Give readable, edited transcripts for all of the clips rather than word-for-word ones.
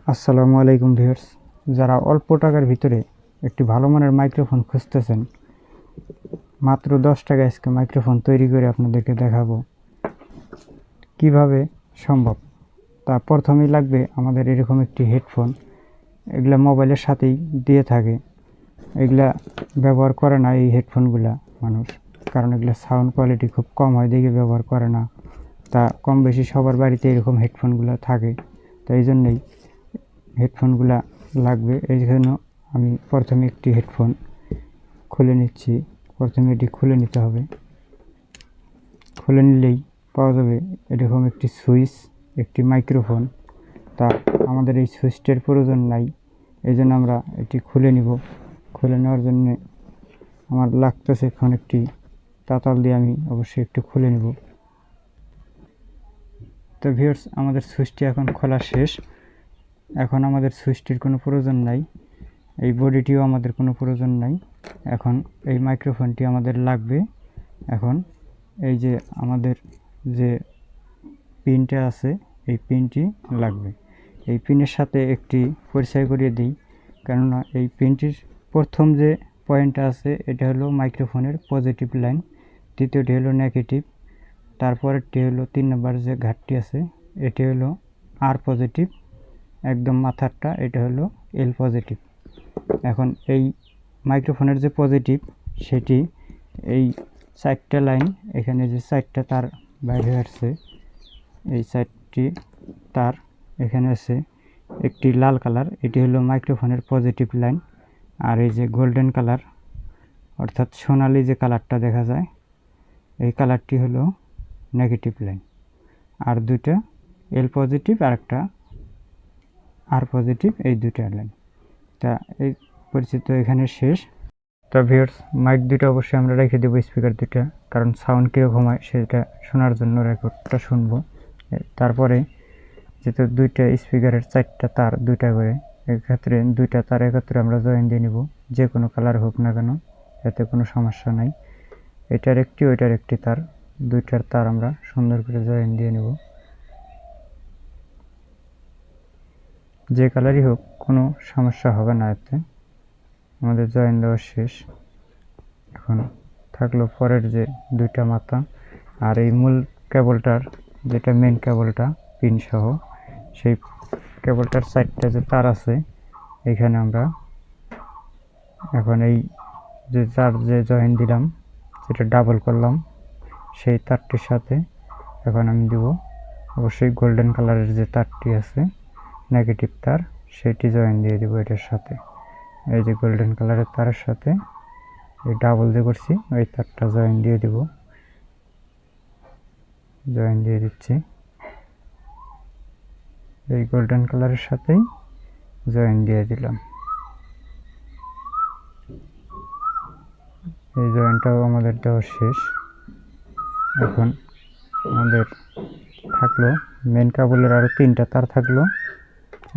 আসসালামু আলাইকুম ভিউয়ার্স। যারা অল্প টাকার ভিতরে একটি ভালো মানের মাইক্রোফোন খুঁজতেছেন, মাত্র 10 টাকায় আজকে মাইক্রোফোন তৈরি করে আপনাদেরকে দেখাবো কিভাবে সম্ভব। তা প্রথমেই লাগবে আমাদের এরকম একটি হেডফোন। এগুলা মোবাইলের সাথেই দিয়ে থাকে। এগুলা ব্যবহার করে না এই হেডফোনগুলা মানুষ, কারণ এগুলা সাউন্ড কোয়ালিটি খুব কম হয় দেখে ব্যবহার করে না। তা কম বেশি সবার বাড়িতে এরকম হেডফোনগুলো থাকে, তো এই জন্যই হেডফোনগুলা লাগবে। এই জন্য আমি প্রথমে একটি হেডফোন খুলে নিচ্ছি। প্রথমে এটি খুলে নিতে হবে। খুলে নিলেই পাওয়া যাবে এরকম একটি সুইচ, একটি মাইক্রোফোন। তা আমাদের এই সুইচটির প্রয়োজন নাই, এই জন্য আমরা এটি খুলে নিব। খুলে নেওয়ার জন্য আমার লাগতেছে এখন একটি তাতাল দিয়ে আমি অবশ্যই একটু খুলে নিব। তো ভিউয়ার্স, আমাদের সুইচটি এখন খোলা শেষ। এখন আমাদের সুইচটির কোনো প্রয়োজন নাই, এই বডিটিও আমাদের কোনো প্রয়োজন নাই। এখন এই মাইক্রোফোনটি আমাদের লাগবে। এখন এই যে আমাদের যে পিনটা আছে, এই পিনটি লাগবে। এই পিনের সাথে একটি পরিচয় করিয়ে দিই, কেননা এই পিনটির প্রথম যে পয়েন্টটা আছে এটা হলো মাইক্রোফোনের পজিটিভ লাইন, দ্বিতীয়টি হলো নেগেটিভ, তারপরেরটি হলো 3 নম্বর যে ঘাটটি আছে এটি হলো আর পজিটিভ, একদম মাথারটা এটা হলো এল পজিটিভ। এখন এই মাইক্রোফোনের যে পজিটিভ সেটি এই 4টা লাইন, এখানে যে 4টা তার বাইরে আসছে, এই 4টি তার এখানে আছে। একটি লাল কালার, এটি হলো মাইক্রোফোনের পজিটিভ লাইন, আর এই যে গোল্ডেন কালার অর্থাৎ সোনালি যে কালারটা দেখা যায় এই কালারটি হলো নেগেটিভ লাইন। আর দুইটা এল পজিটিভ আর একটা আর পজিটিভ, এই দুইটা লাইন। তা এই পরিচিত এখানে শেষ। তা ভিউয়ার্স, মাইক দুটো অবশ্যই আমরা রেখে দেবো, স্পিকার দুটা, কারণ সাউন্ড কীরকম হয় সেটা শোনার জন্য রেকর্ডটা শুনবো। তারপরে যেহেতু দুইটা স্পিকারের 4টা তার দুইটা করে, এক্ষেত্রে দুইটা তার একত্রে আমরা জয়েন দিয়ে নিব, যে কোনো কালার হোক না কেন, এতে কোনো সমস্যা নাই। এটার একটি ওইটার একটি তার, দুইটার তার আমরা সুন্দর করে জয়েন দিয়ে নেব। যে কালারই হোক কোনো সমস্যা হবে না, এতে আমাদের জয়েন দেওয়া শেষ। এখন থাকলো পরের যে দুইটা মাথা, আর এই মূল কেবলটার যেটা মেন কেবলটা পিন সহ, সেই কেবলটার 4টা যে তার আছে এখানে আমরা এখন এই যে তার যে জয়েন দিলাম, যেটা ডাবল করলাম, সেই তারটির সাথে এখন আমি দিব অবশ্যই গোল্ডেন কালারের যে তারটি আছে নেগেটিভ তার, সেটি জয়েন দিয়ে দিব এটার সাথে। এই যে গোল্ডেন কালারের তারের সাথে এই ডাবল যে করছি ওই তারটা জয়েন দিয়ে দিব, জয়েন দিয়ে দিচ্ছি। এই গোল্ডেন কালারের সাথেই জয়েন দিয়ে দিলাম। এই জয়েনটাও আমাদের দেওয়া শেষ। এখন আমাদের থাকলো মেন কেবলের আরও 3টা তার থাকলো।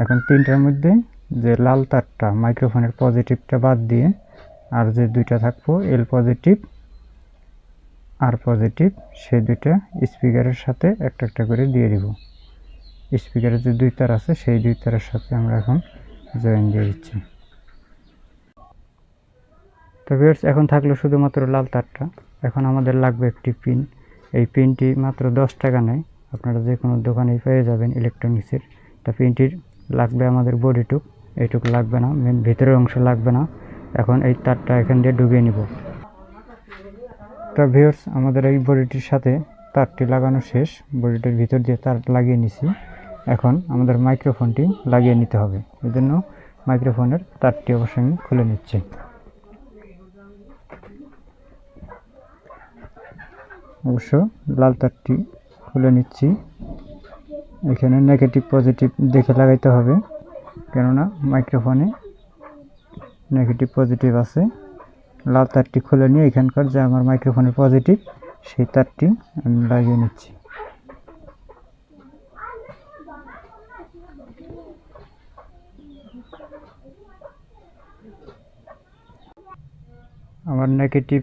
এখন 3টার মধ্যে যে লাল তারটা মাইক্রোফোনের পজিটিভটা বাদ দিয়ে আর যে দুইটা থাকবো এল পজিটিভ আর পজিটিভ, সেই দুইটা স্পিকারের সাথে একটা একটা করে দিয়ে দিব। স্পিকারের যে দুই তার আছে সেই দুই তারের সাথে আমরা এখন জয়েন দিয়ে দিচ্ছি। তো ভিউয়ার্স, এখন থাকলো শুধুমাত্র লাল তারটা। এখন আমাদের লাগবে একটি পিন। এই পিনটি মাত্র 10 টাকা নেয়, আপনারা যে কোনো দোকানেই পেয়ে যাবেন ইলেকট্রনিক্সের। তা পিনটির লাগবে আমাদের বডিটুক, এইটুকু লাগবে না, মেন ভিতরের অংশ লাগবে না। এখন এই তারটা এখান দিয়ে ঢুকিয়ে নিব। তো ভিউয়ার্স, আমাদের এই বডিটির সাথে তারটি লাগানো শেষ, বডিটির ভিতর দিয়ে তার লাগিয়ে নিছি। এখন আমাদের মাইক্রোফোনটি লাগিয়ে নিতে হবে, এই জন্য মাইক্রোফোনের তারটি অবশ্যই আমি খুলে নিচ্ছি। অবশ্য লাল তারটি খুলে নিচ্ছি। এখানে নেগেটিভ পজিটিভ দেখে লাগাইতে হবে, কেননা মাইক্রোফোনে নেগেটিভ পজিটিভ আছে। লাল তারটি খুলে নিয়ে এখানকার যে আমার মাইক্রোফোনের পজিটিভ সেই তারটি আমি লাগিয়ে নিচ্ছি। আমার নেগেটিভ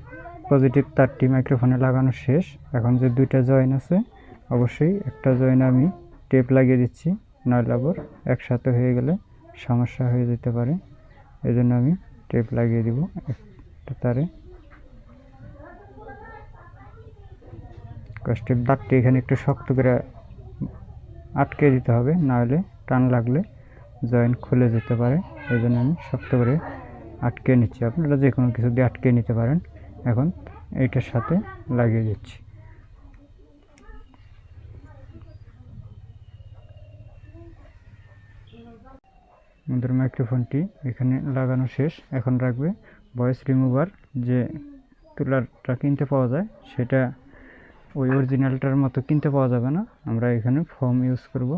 পজিটিভ তারটি মাইক্রোফোনে লাগানো শেষ। এখন যে দুইটা জয়েন আছে অবশ্যই একটা জয়েন আমি টেপ লাগিয়ে দিচ্ছি, নইলে আবার একসাথে হয়ে গেলে সমস্যা হয়ে যেতে পারে। এই জন্য আমি টেপ লাগিয়ে দিব একটা তারে। স্টেপ দাগটি এখানে একটু শক্ত করে আটকে দিতে হবে, নাহলে টান লাগলে জয়েন্ট খুলে যেতে পারে। এই জন্য আমি শক্ত করে আটকে নিচ্ছি, আপনারা যে কোনো কিছু দিয়ে আটকে নিতে পারেন। এখন এইটার সাথে লাগিয়ে দিচ্ছি। আমাদের মাইক্রোফোনটি এখানে লাগানো শেষ। এখন রাখবে ভয়েস রিমুভার, যে তুলারটা কিনতে পাওয়া যায়, সেটা ওই অরিজিনালটার মতো কিনতে পাওয়া যাবে না, আমরা এখানে ফোম ইউজ করব।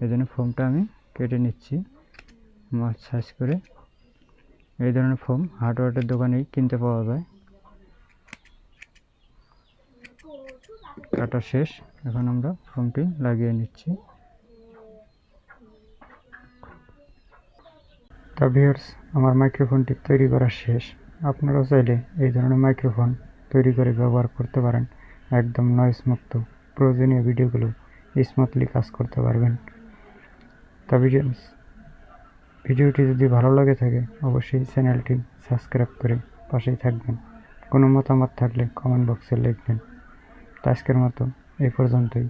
এই জন্য ফোমটা আমি কেটে নিচ্ছি মাছ সাইজ করে। এই ধরনের ফোম হার্ডওয়্যারের দোকানেই কিনতে পাওয়া যায়। কাটা শেষ, এখন আমরা ফোমটি লাগিয়ে নিচ্ছি। তা ভিউয়ার্স, আমার মাইক্রোফোনটি তৈরি করা শেষ। আপনারাও চাইলে এই ধরনের মাইক্রোফোন তৈরি করে ব্যবহার করতে পারেন। একদম নয়েজ মুক্ত, প্রয়োজনীয় ভিডিওগুলো স্মুথলি কাজ করতে পারবেন। তা ভিডিওটি যদি ভালো লাগে থাকে অবশ্যই চ্যানেলটি সাবস্ক্রাইব করে পাশেই থাকবেন। কোনো মতামত থাকলে কমেন্ট বক্সে লিখবেন। আজকের মতো এই পর্যন্তই।